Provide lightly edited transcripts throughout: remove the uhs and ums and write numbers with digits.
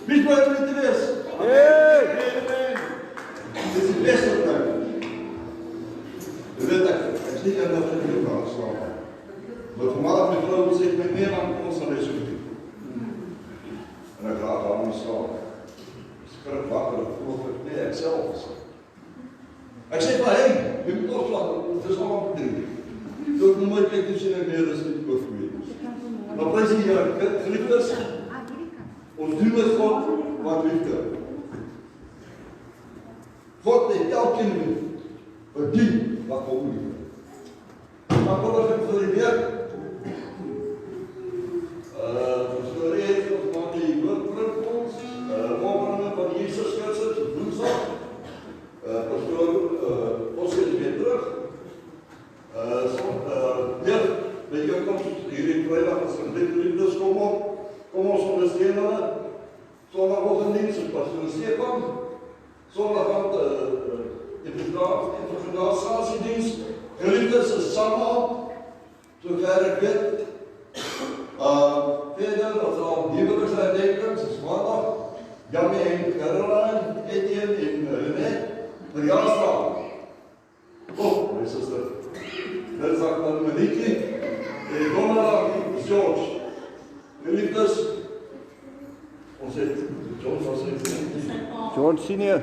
Wie is blij om dit te wees? Amen. Dit is die beste plek. Je weet dat ik niet aan dat ik heel kan slapen. Maar vanmiddag met vrouwen zich met meer aan ons dan deze week. En dan gaat het allemaal slapen. Dus ik kan het wakker, ik voel het nee, ik zelf. Ik zeg maar, hé, je moet opslapen, het is allemaal bedreigd. Doe ik nog mooi kijk dus in en meer, dat is niet goed voor je. Maar wij zien hier, geliefdes, ons duwen God wat liefde. God heeft elke verdient wat voor u. Maar wat is het voor die werk? Pastoor Erik, van die workgroep, morgen van Jezus Christus, woensdag. Pastoor Oscar is weer terug. Ja, weet je, komt hier in vrijdag als er dit liefdes komen op. Kom ons ondersteunen. Zondagochtend dienst is pastoor Stefan. Zondagavond integratiedienst. Geliefdes is samen. Zover ik weet. Verder, dat zal nieuwelijks zijn dekens, is maandag. Jamie en Caroline, Etienne en René. Verjaarsdag. Oh, mijn zuster. Dat zag naar Monique. Donderdag is George. Geliefdes. Ons het George was het. George senior.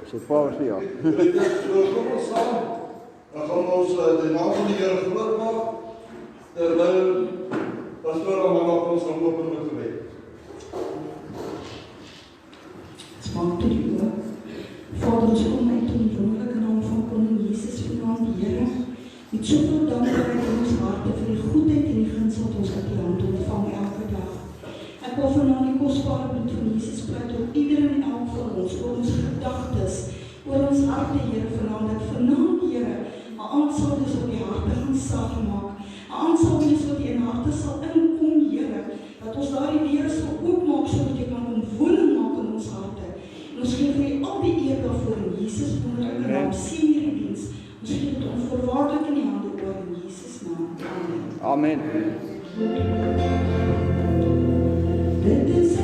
Zit Paulus weer aan. Kom ons samen. Dan gaan we ons de naam van de Heer groot maken. Terwijl pastoor allemaal ons dan lopen met de weg. Maak tot die oor. Vader, ons kom uit in die wonderlijke naam van Koning Jezus vanaand, die Here. Met soveel dankbaarheid in ons harte vir die goedheid en die guns wat ons uit die hand ontvang elke dag. Ek wil vanaand die kosbare bloed van Jesus pleit op ieder en elk van ons, oor ons gedagtes, oor ons harte, Here, vanaand. Dat vanaand, Here, 'n aansalwing op die harte gaan sag maak. 'n Aansalwing wat in harte sal inkom, Here, dat ons daardie deure sal oopmaak sodat jy kan kom woning maak in ons harte. En ons gee vir al die eer daarvoor in Jesus wonderlike naam, sien hierdie diens. Ons gee dit onvoorwaardelik in die hande oor in Jesus naam. Amen. Amen. Dit is 'n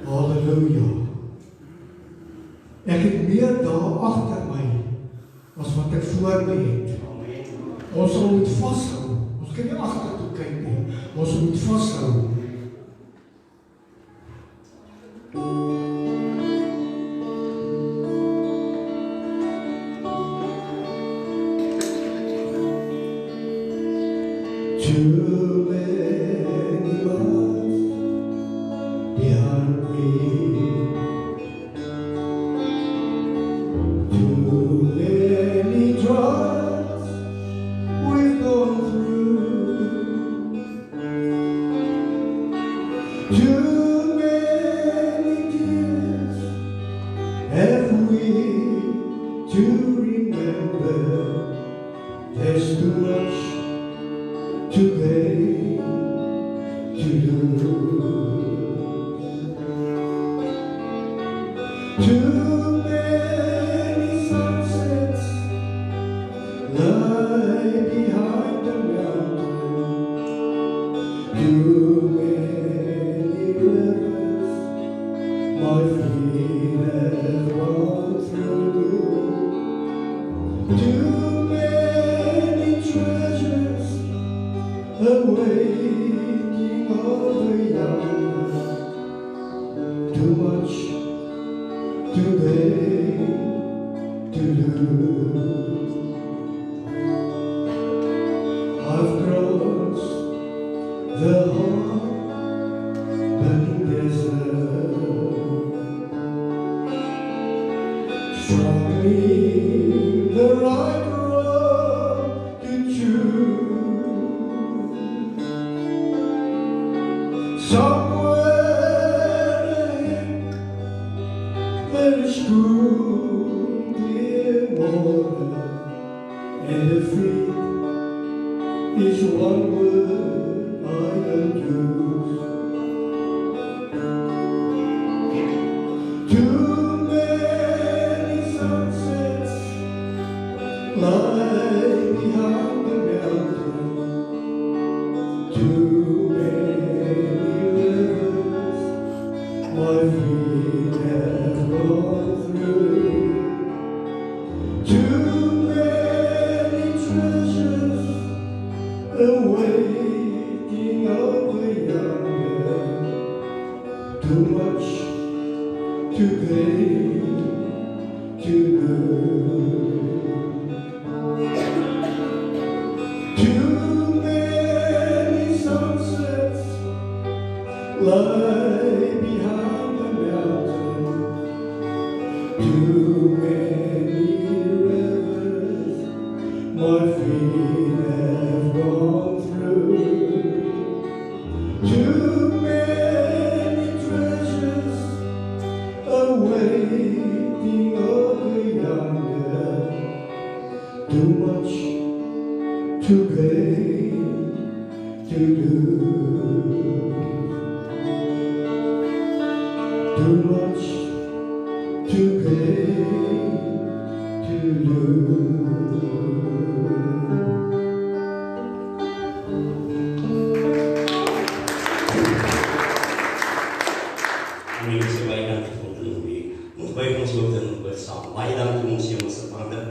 Halleluja. Ek het meer daar agter my as wat ek voor my het. Ons sal moet vashou. Ons kan nie agtertoe kyk nie. Ons moet vashou. Too many miles behind me. Too many trials we've gone through. My feet have gone through too many treasures awaiting of the young, too much to gain, to lose. I've crossed the hot burning desert, struggling the right road to choose. Somewhere there is cool clear water, and the feet is one word I don't use. Too many sunsets lie behind the mountain. Too many rivers my feet have gone through. Too many treasures awaiting of the younger, too much to gain, to lose. Too many sunsets lie behind the mountain. Too many rivers my feet have gone through. Too many treasures awaiting of the younger, too much to gain, to lose. Too much to gain, to lose. Amin sa bayan ng pagpuntunubi. Ang bayan ng suwag ng bersama. Bayan ng tumusya mo sa pangalan.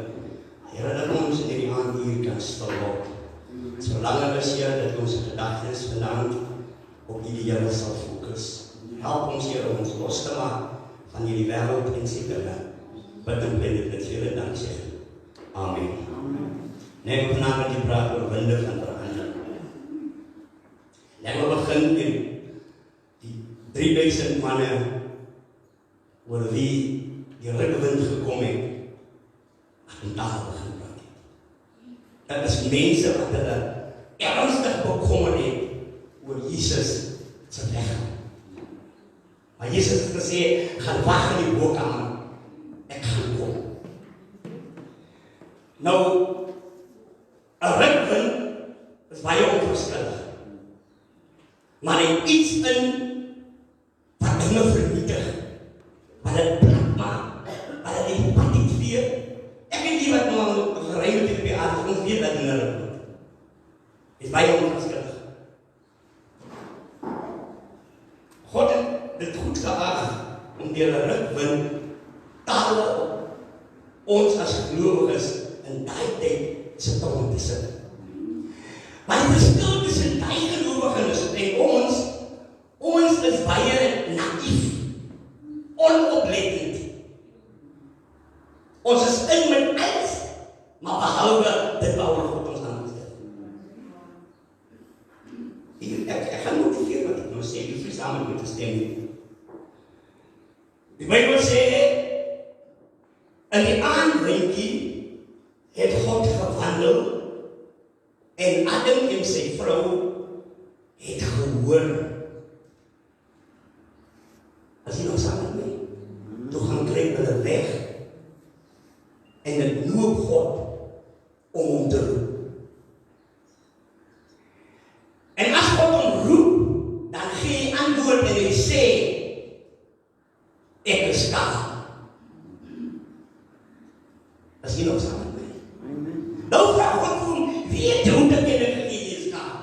Ayara na kung sendiri handi kan stolok. Solange wir hier dat ons gedagtes vandaan op ideale selffokus. Help ons hier om ons los te maak van hierdie wêreld en sy dinge. Wat dan ben ik met jullie dankzij. Amen. Neem vanavond die praat oor winde van verandering. Laten we beginnen in die 3000 mannen oor wie die rukwind gekom het en daar begin praat. Dat is mense wat hulle ernstig bekommer het oor Jesus se lichaam. Maar Jesus het gesê, gaan wag in die woonkamer. Ek gaan kom. Nou, 'n rukwind is baie onverskillig. Maar hy het iets in wat dinge vernietig, wat het plat maak, wat het die pad niet weer. Ek weet nie wat nou gery met die beaard, ons weet dat dinge rukwind is baie onverskillig. God het dit goed geaag om deur 'n rukwind tale ons as gelowiges in daai tyd se tong te sit. Maar die verskil tussen daai gelowiges en ons is baie naïef, onoplettend. Ons is in met alles, maar behalwe dit waaroor God ons aangestel. Ek gaan motiveer wat ek nou sê, jy hoef saam met my te stem. Die Bybel sê, in die aandrinkie het God gewandel en Adam en sy vrou het gehoor. As jy nog saam met my, toe gaan kry hulle weg en het noop God om hom te roep. En as God hom roep, dan gee hy antwoord en hy sê, ek is daar. As jy nog saam met my. Nou vraag God vir hom, wie het jou dat jy dit gegee is daar?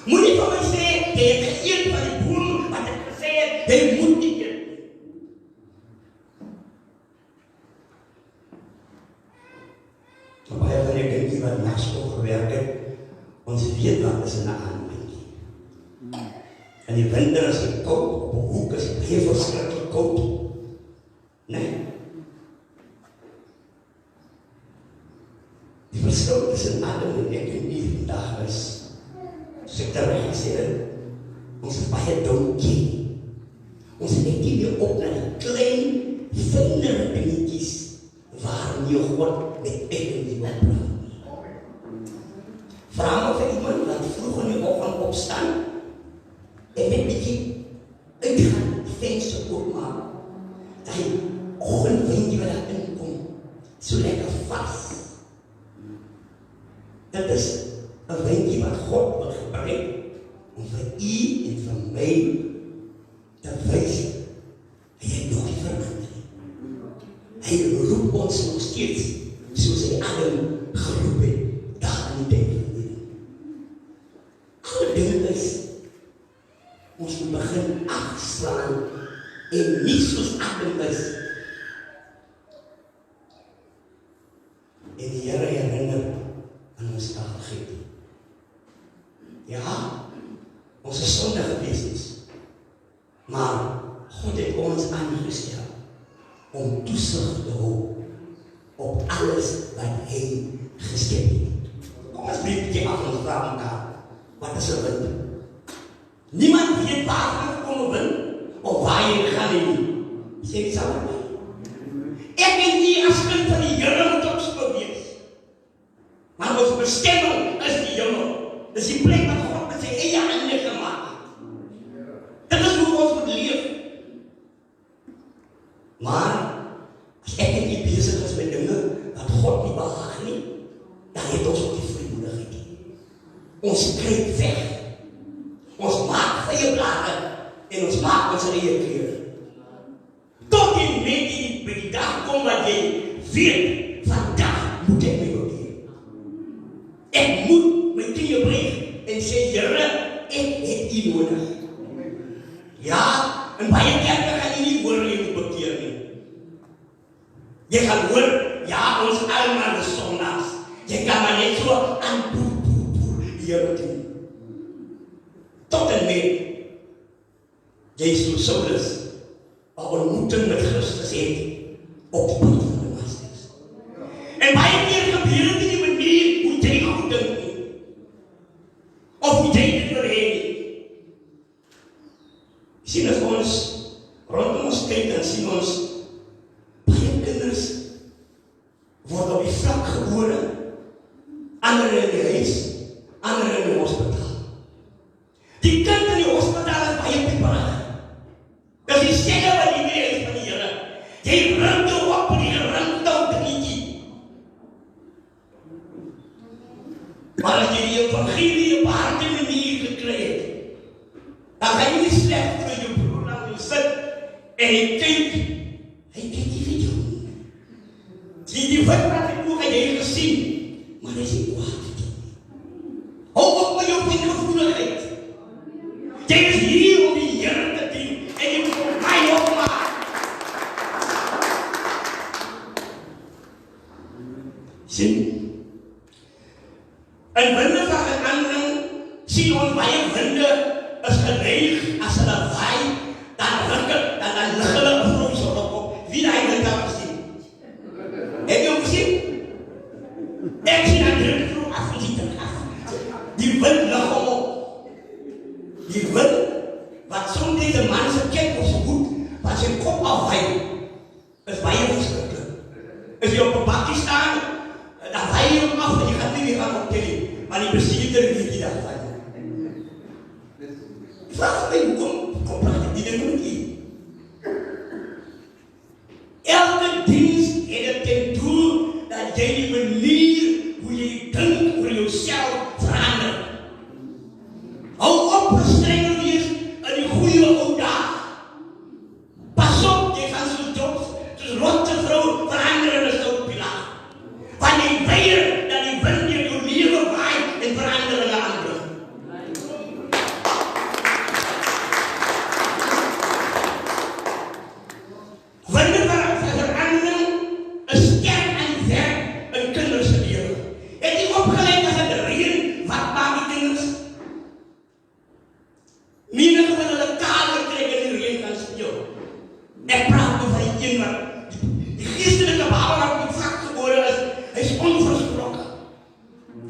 Moet nie vir my sê, jy het geëet van die boom, wat ek gesê het, jy moet nie eet. is 'n aanwinkie. En die winter is koud, op 'n hoek is baie verskriklik koud. Nee. Die verskil tussen Adam en ek en Eve vandag is, soos ek daarby gesê het, ons is baie donkie. Ons het nie meer op na die klein vinderdingetjies waarom jy God met ek en die opbraak. Vraag of iemand wat vroeg in die oggend opstaan en net bietjie uitgaan, die venster oopmaak, dat die oggendwindjie wat daar inkom, so lekker vas. Dit is 'n windjie wat God wil gebruik om vir u en vir my te wys, hy het nog nie verander nie. Hy roep ons nog steeds, soos hy Adam geroep het, daar in die tyd van die alle dinge is, ons moet begin afslaan, en nie soos Adam is. En die Here herinner aan ons dagligheid. Ja, ons is sondige wesens, maar God het ons aangestel om toesig te hou op alles wat hy geskep het. Kom ons breek 'n bietjie af en ons vraag mekaar, wat is 'n wind? Niemand weet waar jy kom 'n wind, of waar jy gaan nie. Sê die saam met my. Ek en jy as kind van die Here moet ons beweeg. Maar ons bestemming is die hemel. Dis die plek wat God met sy eie hande gemaak het. Dit is hoe ons moet leef. Maar as ek en jy besig is met dinge wat God nie behaag nie, dan het ons ook die vrymoedigheid. Ons kruip weg. Ons maak vrye blare en ons maak ons eie kleur. Tot en met die by die dag kom wat jy weet, vandag moet ek my beweeg. Ek moet my knieë buig en sê, Here, ek het U nodig. Ja, en baie kerke gaan jy nie hoor jy moet bekeer nie. Jy gaan hoor, ja, ons almal is sondags. Jy kan maar net so aan boer, die Here dien. Tot en met jy soos Saulus 'n ontmoeting met Christus het op die pad van Damaskus. En baie keer gebeur dit in die manier hoe jy goed dink nie. Of hoe jy dit wil hê nie. Sien as ons rondom ons kyk, dan sien ons baie kinders word op die vlak gebore, ander in die huis, ander in die hospitaal. Die kind in die hospitaal is baie pieperig. Dis die stelle wat die weer is van die Here. Jy rink jou op die rindhout dingetjie. Maar as jy die evangelie op harde manier gekry het, dan gaan jy nie sleg vir jou broer aan jou sit en hy kyk nie vir jou. Die wat ek ook het jy gesien, maar hy is nie kwaad vir jou. Hou op met jou vingergevoeligheid. Jy is hier om die Here te dien en jy moet vir my opmaak. Sien? En winde van verandering, sien ons baie winde is geneig as hulle waai, dan lig hulle 'n vrou se op. Wie daai wind daar gesien? Heb jy hom gesien? Ek sien dat die vrou afgesien af. Die wind lig hom op. Die wind wat soms deze man se kep op sy hoed, wat sy kop afwaai, is baie verskriklik. As jy op 'n bakkie staan, dan waai jy hom af en jy gaan nie weer gaan optel nie, maar die bestuurder weet nie daarvan. Vraag my, hoekom praat die ding met jy? Elke diens het ten doel dat jy die manier hoe jy dink oor jouself verander. Hou op gestreng wees in die goeie ou dae. Pas op, jy gaan soos rotte vrou verander in 'n stout pilaar. Want jy weier dat die wind deur jou lewe waai en verander in 'n ander. Winde van verandering is sterk aan die werk in kinders se die een wat die geestelike baba wat die vlak gebore is, hy is onversproken.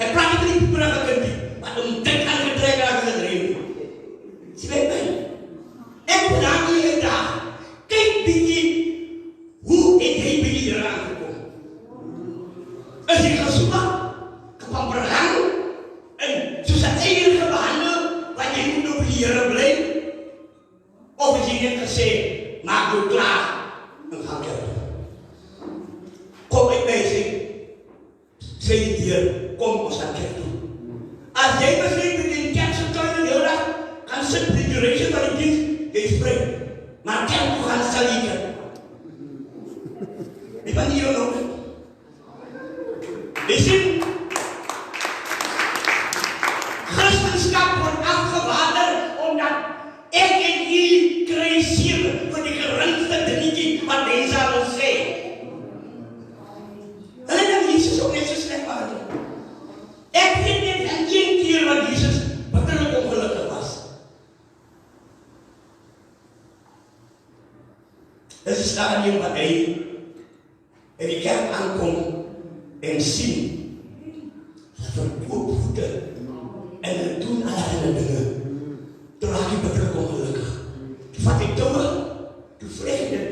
Hy praat nie met die poeperige kindie, wat dit aangetrek raak as het reën. Sien jy my? Ek moet daar nie uitdaag. Kyk bietjie, hoe het hy by die Here aangekom? Is hy gesoek, kapampergang, en soos hy eigen behandel, wat jy moet op die Here bly? Of is hy net gesê, maak jou klaar, en gaan kerk. Kom uit my sê die Heer, kom ons aan kerk toe. As jy besluit met die kerk se tuin en heel dag, kan sit die duration van die dienst, jy spring. Maar kerk toe gaan sal jy kerk. Die van hier ook. Jy sien, Christenskap word afgewaarder, omdat ek en jy kry seer vir die geringste dingetjie wat mense aan ons sê. Hulle dan Jesus ook net so sleg behandel. Ek weet net van een keer wat Jesus bitterlik ongelukkig was. Dit is daar een wat hy in die kerk aankom en sien dat verkoop voete en hulle doen allerlei dinge. Toe raak hy bitterlik ongelukkig. Toe vat hy touwe, toe vleg dit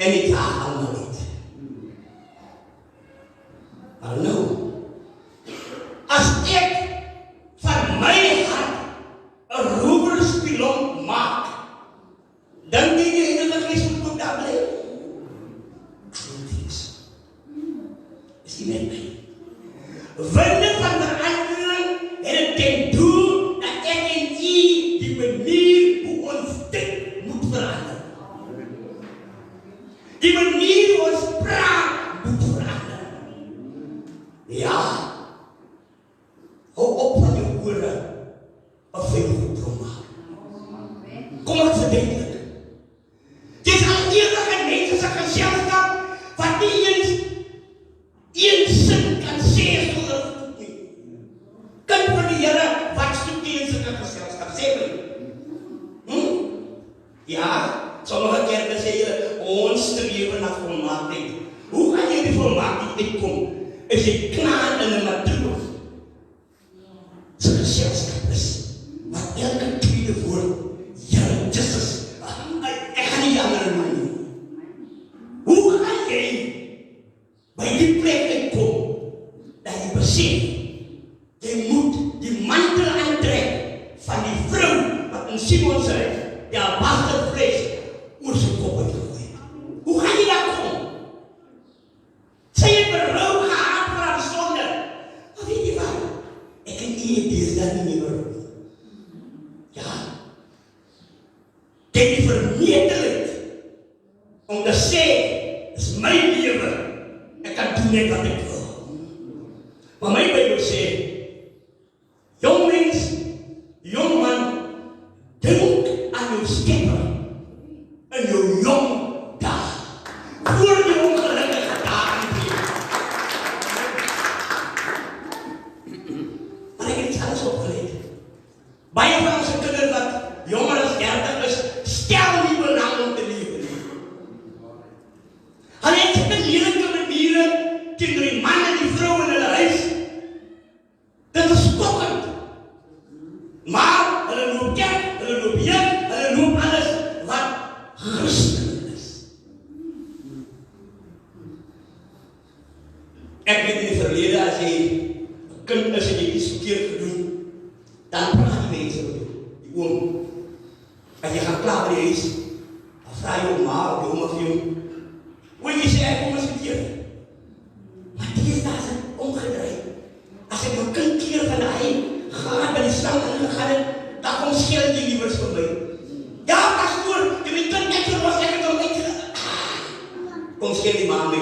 en hy draag allemaal uit. Maar nou, as ek van my hart 'n roewerspilon maak, dan die Heilige Gees moet ook daar bly. Is nie met my. Winde van verandering het het ten doel dat ek en jy die manier hoe ons dit moet verander. Die manier hoe ons praat moet verander. Ja, hou op van jou ore of van jou bron maak. Kom ons verduidelik. Dit is al ewig in mense se geselskap wat nie eens een sin kan sê sonder voet nie. Kind van die Here, wat soek die in sulke geselskap? Sê my. Ja, sommige kerke sê julle, ons streef na volmaaktheid. Hoe gaan jy die volmaaktheid uitkom? As jy klaar in 'n matriek so geselskap is, wat elke tweede woord, Here Jesus, ek gaan nie ander man nie. Hoe gaan jy by die plek uitkom, dat jy besef, jy moet die mantel aantrek van die vrou, wat in Simon sê, die albaster vlees, oor sy kop uitgegooi. Hoe gaan jy daar kom? Sy het berou gehad vir haar sonde. Maar weet jy wat? Ek en jy het deze dat nie meer berou. Ja. Jy het die vermetelheid om te sê, is my lewe, ek kan doen net wat ek wil. Maar my Bybel sê, jong mens, jong man, dink aan jou Skepper in jou jong dag, voor die ongelukkige dagen weer. Maar ek het iets alles opgeleid. Baie van ons kinders wat jonger as 30 is, stel nie belang om te lewe nie. Hulle het sulke lelike maniere teenoor die man en die vrou in hulle huis. Dit is skokkend. Maar hulle loop kerk, hulle loop jeug, hulle loop alles wat Christen is. Ek weet in die verlede, as jy 'n kind is en jy iets verkeerd gedoen, dan praat die mense met jou, die oom. As jy gaan klaar by die huis, dan vraag jou ma of die oom vir jou, hoe jy sê, ek kom is verkeerd. Maar die is daar sy omgedraai. As ek jou kind keer van hy, gaan by die slang ingegaan het, dan kom skil jy liewers vir my. Ja, pastoor, jy weet kind net verwas, ek het om uit. Kom skil die man my.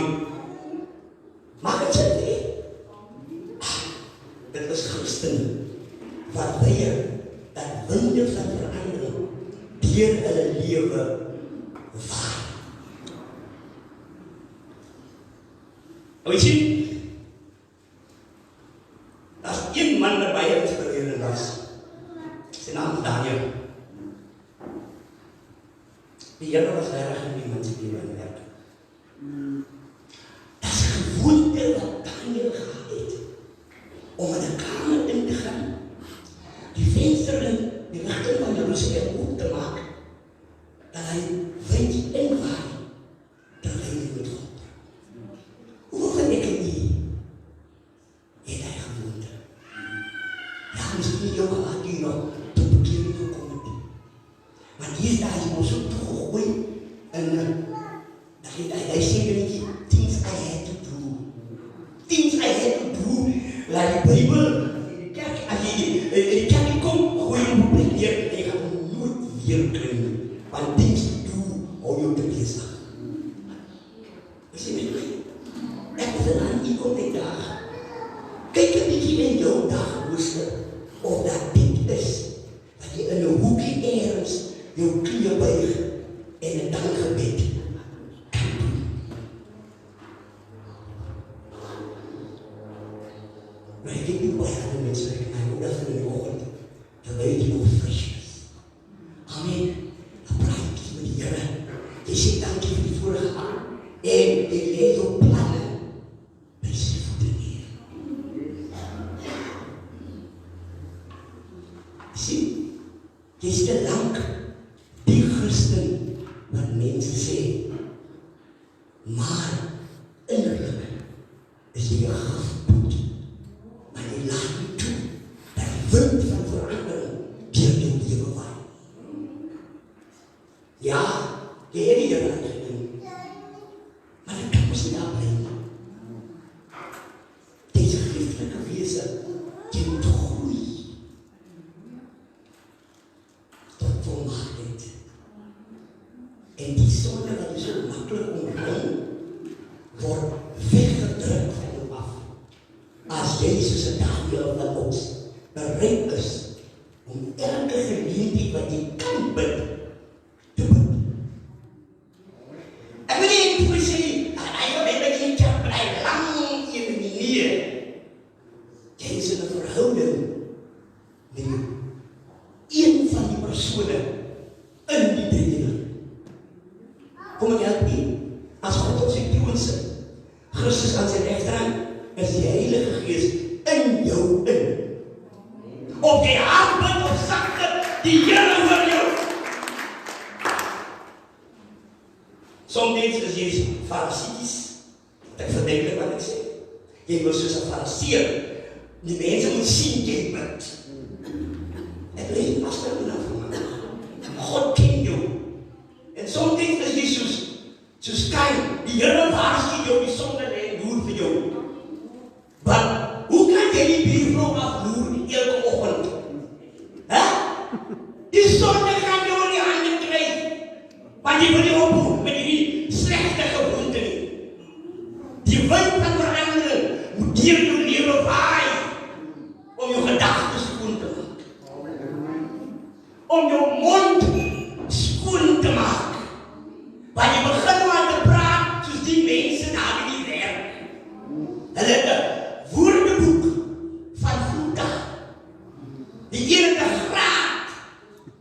Maak het sin nie. Dit is Christen, wat weier, dat winde van verandering, deur hulle lewe waar. Weet jy, daar is een man wat baie inspirerend was. Sy naam is Daniel. Die Here was regtig in die mens lewe in werk. Hy sê net things I had to do. Things I had to do. Like die Bybel, as jy die kerk kom, gooi jy op plek neer en jy gaan nooit weer kry nie. Want things to do, hou jou te besig. Ek sê met my, ek wil aan u kom die dag. Kyk 'n bietjie in jou dagrooster of dat dit is wat jy in 'n hoekie ergens jou knie buig en 'n dankgebed. Maar ek het nie baie ander mense like my moeder van die oggend, terwyl jy nog fris is. Amen. Dan praat jy met die Here. Jy sê dankie vir die vorige aand. En jy lê jou planne by sy voete neer. Sien, jy is te lank die Christen wat mense sê, maar innerlik is jy 'n gifboot. Maar jy laat nie toe dat die wind van verandering deur jou lewe waai. Ja, jy het die Here aangeneem, maar dit kan mos nie daar bly nie. Deze geestelike wese, jy moet groei tot volmaaktheid. En die sonde wat jy so maklik omring, word weggedruk van jou af. As jy soos 'n Daniël van ons bereid is om elke geleentheid wat jy kan bid, te bid. Ek wil nie vir sê, hy wil net met jy kan bly lang in die nie. Jy is in 'n verhouding met een van die persone in die drie. Kom ek help nie? As God op sy troon sit, Christus aan sy regterhand, is die Heilige Gees in jou in. Of jy hard bid of sagte, die Here hoor jou. Soms is jy farisies. Ek verduidelik wat ek sê. Jy wil soos 'n fariseer. Die mense moet sien jy bid. Ek wil nie pastor nou van my. God ken jou. En soms is jy soos Kain. Die Here waarsku jou die sonde en loer vir jou. Want hoe kan jy die buurvrou afloer elke oggend? Die sonde gaan jou in die hande kry. Want jy wil nie ophou met die slegte gewoonte nie. Die wind van verandering moet deur jou lewe waai om jou gedagtes skoon te maak. Om jou mond skoon te maak. Want jy begin maar te praat soos die mense daar in die werk. Hulle het 'n woordeboek van vloeke. Die ene graad,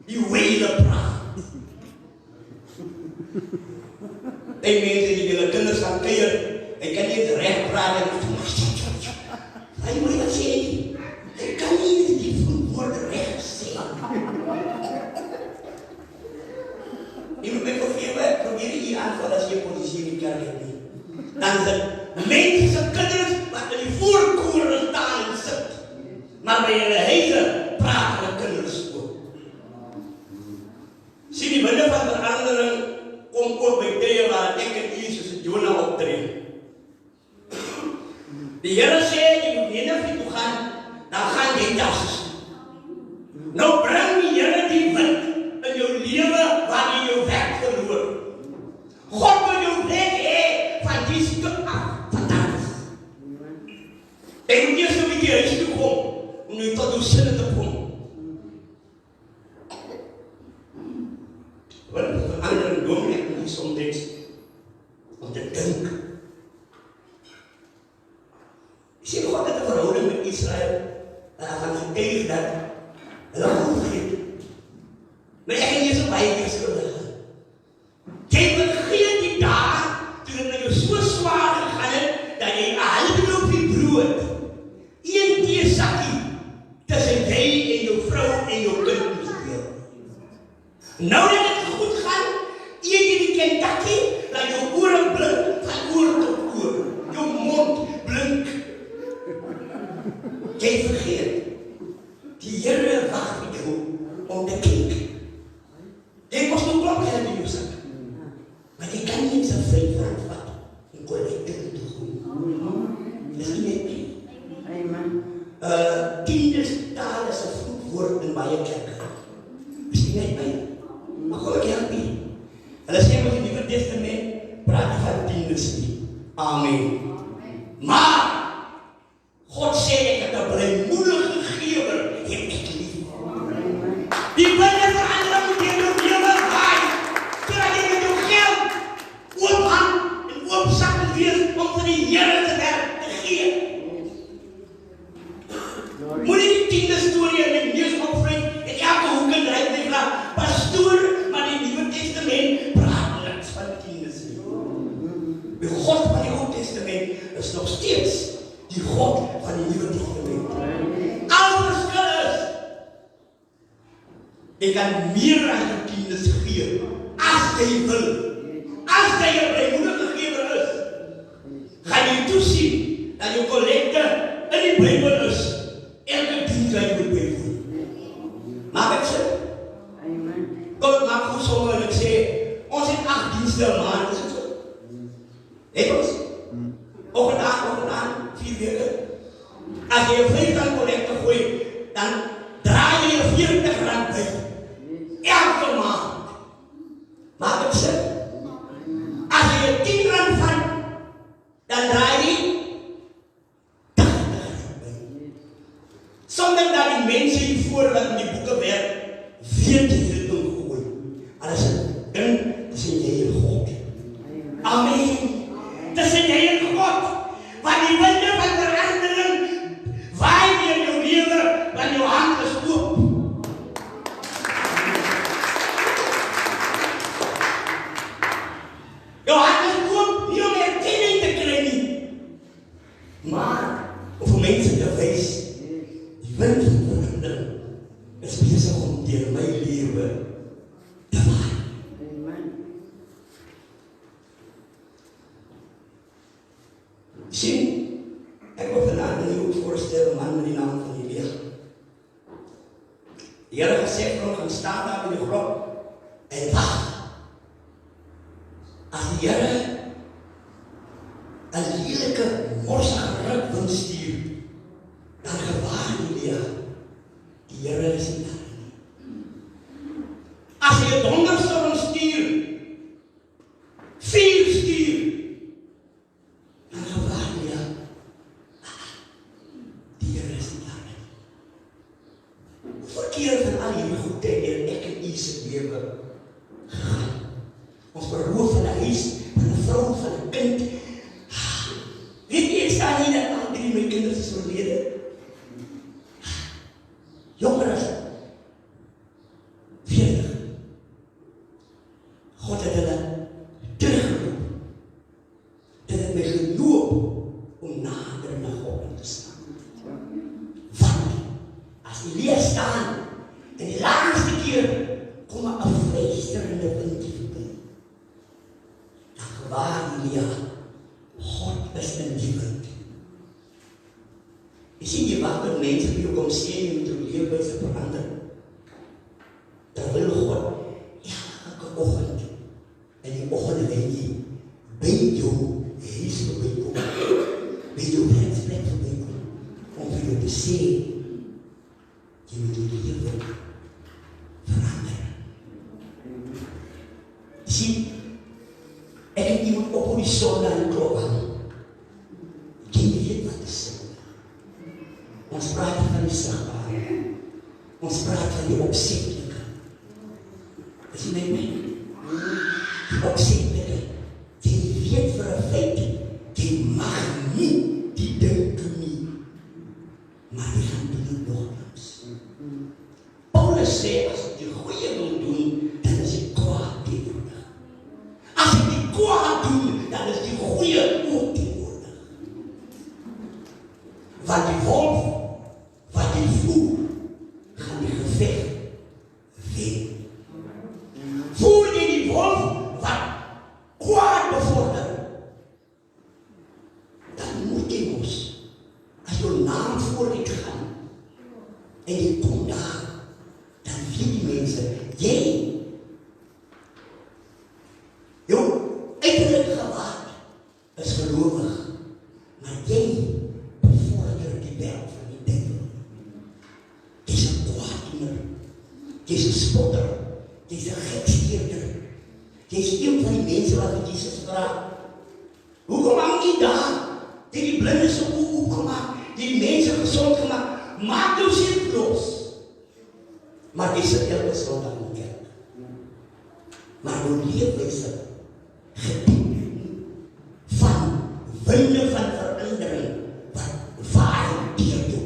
die wele praat. Die mense die willen kinders gaan kuier, hy kan nie recht praat en hy moet dat sê nie. Hy kan nie die woorde recht sê. Jy moet my vergewe, probeer hier aanval as jy posisie in die kerk het nie. Dan is het mense kinders wat in die voorkoor staan en sit. Maar by hulle huise praat hulle kinders ook. Sien die winde van verandering kom ook by tye waar ek en u soos 'n Jona optree. Die Here sê jy moet Nineve toe gaan, dan gaan jy Tarsus. Nou bring die Here die wind in jou lewe waar jy jou werk verloor. God wil jou hê van die stuk af van Tarsus. Ek moet eers 'n bietjie huis toe kom om nou tot jou sinne te kom. Wat verandering doen ek nie soms om te dink. Jy sien God het 'n verhouding met Israel en hy gaan getuig dat hulle hom vergeet. Maar ek het nie so baie keer skuldig. Jy vergeet die dae toe dit met jou so swaar gegaan het dat jy 'n halwe loopie brood, een teesakkie tussen jy en jou vrou en jou kind moes deel. Nou dat het goed gaan, eet jy die Kentucky, dat jou ore blink van oor veld vat en kollekte in te gooi. Dis nie net nie. Tienderstaal is 'n vloekwoord in baie kerke. Dis nie net my. Maar kom ek help nie. Hulle sê met die Nuwe Testament praat van tiendes nie. Amen. Maar God sê ek het 'n blymoedige gewer, het ek lief. Die binne verander moet jy jou lewe waai. Sodat jy met jou geld oop hand en oop sak wees om vir die Here te werk te gee. Moet jy die tiende storie met neus opvreet en elke hoek en draai en vra, pastoor, maar die Nuwe Testament praat niks van tiendes nie. Die God van die Ou Testament is nog steeds die God van die Nuwe Testament. Al verskil is, jy kan meer as jou tiendes gee, as jy wil. As jy 'n blymoedige gewer is, gaan jy toesien dat jou kollekte in die Bybel is. Elke diens wat jy moet byvoer. Maak ek sin? Kom ek maak goed sommer en ek sê, ons het 8 dienste 'n maand, is dit so? Het ons? Oggend aan, 4 weke. As jy 'n 50 kollekte gooi, dan draai jy R40 by. Elke maand. Maak ek sin? As jy R10 van, dan draai jy sonder dat die mense hier voor wat in die boeke werk, weet jy dit omgegooi. Alles is een ding tussen jy en God. Amen. Tussen jy en God. Want die winde van verandering waai weer jou lewe, want jou hand is oop. Jou hand is oop, nie om erkenning te kry nie. Maar, om vir mense te wys, die wind van verandering is besig om deur my lewe te waai. Sien, ek wil vanavond aan jou voorstel, 'n man met die naam van Elia. Die Here gesê vir hom, gaan staan daar in die grot en wag. As die Here 'n lelike, morsige rukwind stuur, dan gewaar Elia, die Here is nie daar nie. As hy 'n donderstorm stuur, vuur stuur, dan gewaar Elia, die Here is nie daar nie. Hoeveel keer van al hierdie goede en ek en u se lewe gegaan? Ons beroof van 'n huis, van 'n vrou, van 'n kind. Weet jy, ek staan hier dat al 3 my kinders is oorlede. Jonger as 40. God het hulle teruggeroep. Dit het my geloop om nader na God te staan. Want as Elia staan en die laatste keer kom 'n vleisterende wind verby, dan gewaar Elia, God is in die wind. Jy sien, jy wacht met mense vir jou kom sê, jy moet jou leefwyse verander. Terwyl God elke oggend in die oggend wen jy by jou huis verbykom, by jou werksplek verbykom, om vir jou te sê, jy moet jou lewe verander. Jy sien, ek het iemand op die son aan die klok aan. Jy weet wat is. Ons praat van die sigbare. Ons praat van die opsetlike. Is jy met my? Die opsetlike. Jy weet vir 'n feit, jy mag nie die ding doen nie. Maar jy gaan doen dit nogtans. Paulus sê, as jy goeie wil doen, dan is jy kwaad teenwoordig. As jy die kwaad doen, dan is die goeie ook teenwoordig. Want die wolf wat jy voer, gaan die geveg wen. Voer jy die wolf wat kwaad bevorder, dan moet jy mos, as jou naam voor dit gaan, en jy kom daar, dan weet die mense, jy, jou uiterlijk gewaar, vra, hoekom hang jy daar? Die blindes op oop gemaak, die mense gezond gemaak, maak jou sin los. Maar jy sit elke Sondag in die kerk. Maar jou leefwyse gediend van winde van verandering wat vaar deur jou.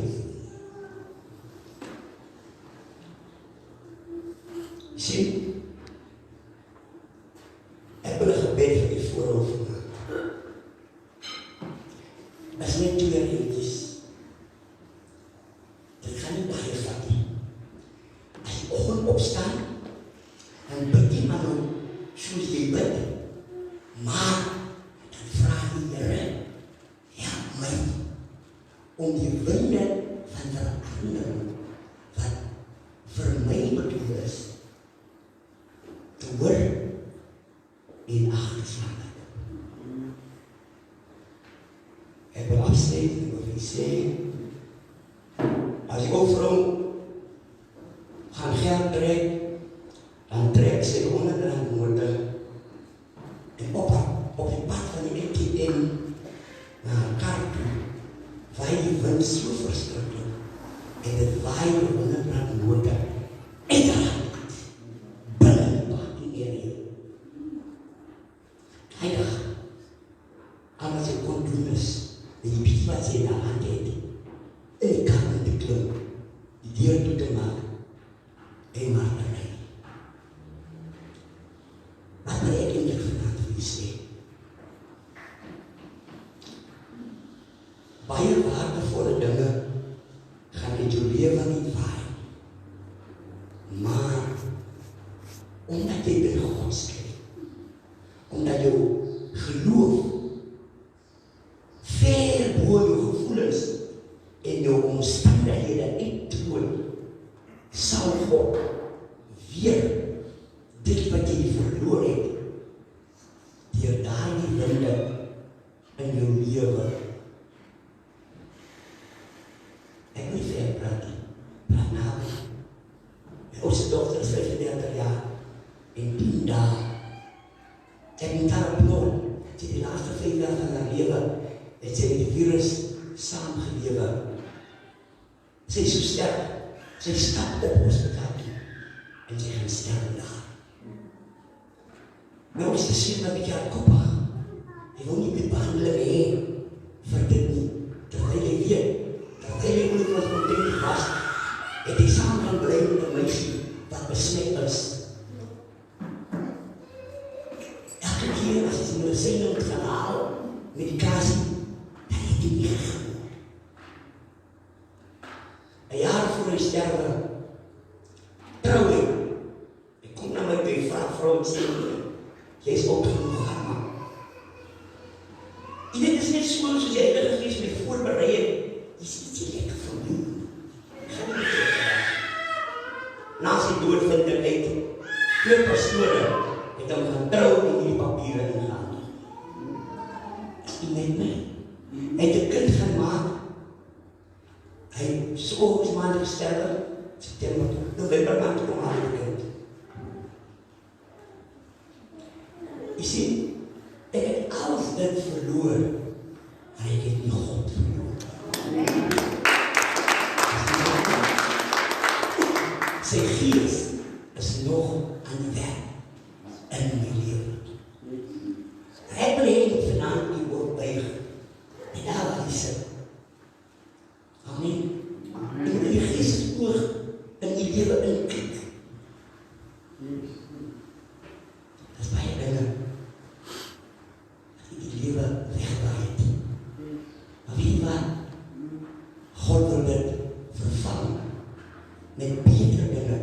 Sien, ek wil 'n gebed vir die voorhoof maak. Dit is net 2 reetjies. Dit gaan nie baie vat nie. As jy oggend opstaan, dan bid jy maar nou soos jy bid. Maar dan vra die Here, help my om die winde van verandering wat vir my bedoel is, te hoor en ag te slaan. Ek wil afsluit en wil vir sê, as die ou vrou gaan geld trek, dan trek sy R100 nodig en op die pad van die ATM na haar kar toe, waai die wind so verskriklik en dit waai R100 nodig en dan binne die parking area. Heilig, al wat sy kon doen is, en die bietjie wat sy in haar hand het, in die kar in te klim, die deur toe te maak, en maar te ry. Wat wil ek eintlik vanavond vir u sê? Baie waardevolle dinge gaan in jou lewe nie vaar. Maar, omdat jy by God skryf, omdat jou geloof ver bo jou gevoelens en jou omstandighede uittoon, sal God weer dit wat jy verloor het, deur daardie winde in jou lewe. Ek wil ver praat na. My oudste dogter is 35 jaar en 10 dae. Ek moet haar opnoem, die laaste 5 jaar van haar lewe, het sy met die virus saamgelewe. Sy is so sterk, sy stap op hospitaal en sy gaan sterk daar. My oudste sien wat ek haar koppig. Hy wil nie met behandeling heen vir dit nie. Terwyl hy weet, terwyl hy moet ons content was, het hy saam gaan bly met 'n meisie wat besmet is. Elke keer as hy sy medisyne moet gaan haal, medikasie, dan het hy nie gegaan. 'n jaar voor hy sterwe, trou hy. Ek kom na my by vrou en sê, jy is ook genoeg gaan. En dit is net soos jy Heilige Gees my voorberei het, jy is iets lekker van my. Na sy dood vind ek uit, 2 pastore het hom gaan trou en die papiere ingehaal. Is nie met my. Hy het 'n kind gaan maak. Hy is maandag gesterwe, September, November maand kom haar die kind. Jy sien, ek het alles dit verloor, maar ek het nie God verloor. Sy gees is nog aan die werk in my lewe. Ek wil hê dat vanaand die woord buig en daar waar jy sit. Amen. Ek wil die gees oog in die lewe inkyk. Dat is baie dinge wat in die lewe wegwaai het. Maar weet jy wat? God wil dit vervang met beter dinge,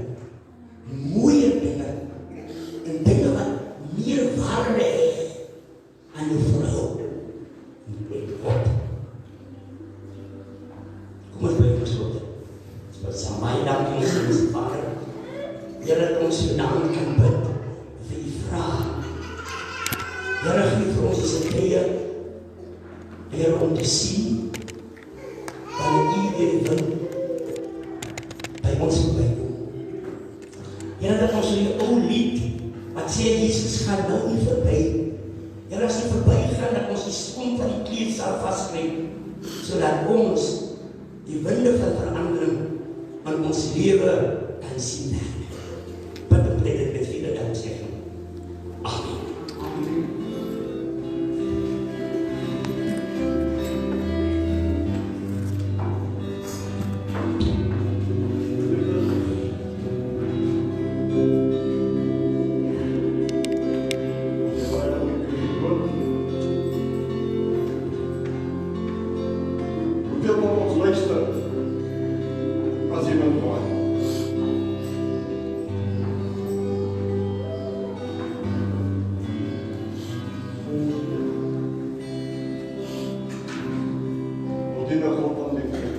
mooier dinge, en dinge wat meer waarde het aan jou verhouding met God. Kom ons bid gesloten. Wat saam baie dankie ons Hemelse Vader. Here, dat ons vanaand kan bid vir die vraag. Here, gee vir ons die krye, Here, om te sien dat U weer wind by ons voorbij kom. Here, dat ons die ou lied wat sê Jesus gaan nou nie verby. Here, Here, as die verbygaan, dat ons die skoen van die kleed sal vaskryp, sodat ons die winde van verandering in ons lewe kan sien. Bid en bly dit met vele danksegging. Amen. Hoeveel van ons luister as iemand waai? Ons dien God aan die Here.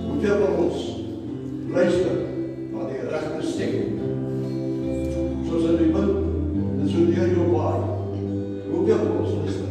Hoeveel van ons luister na die regte stem? Soos in die wind, en so deur jou waai. Hoeveel van ons luister?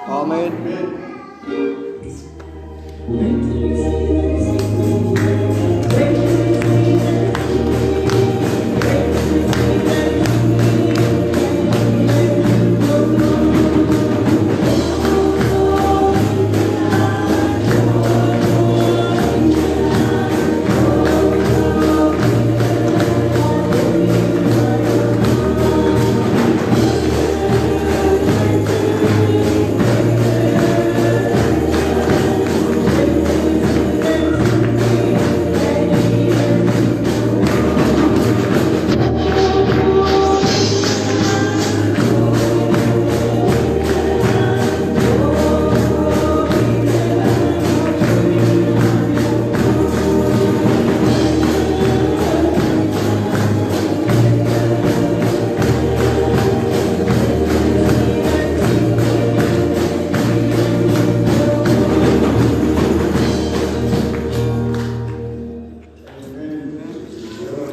Amen. Amen.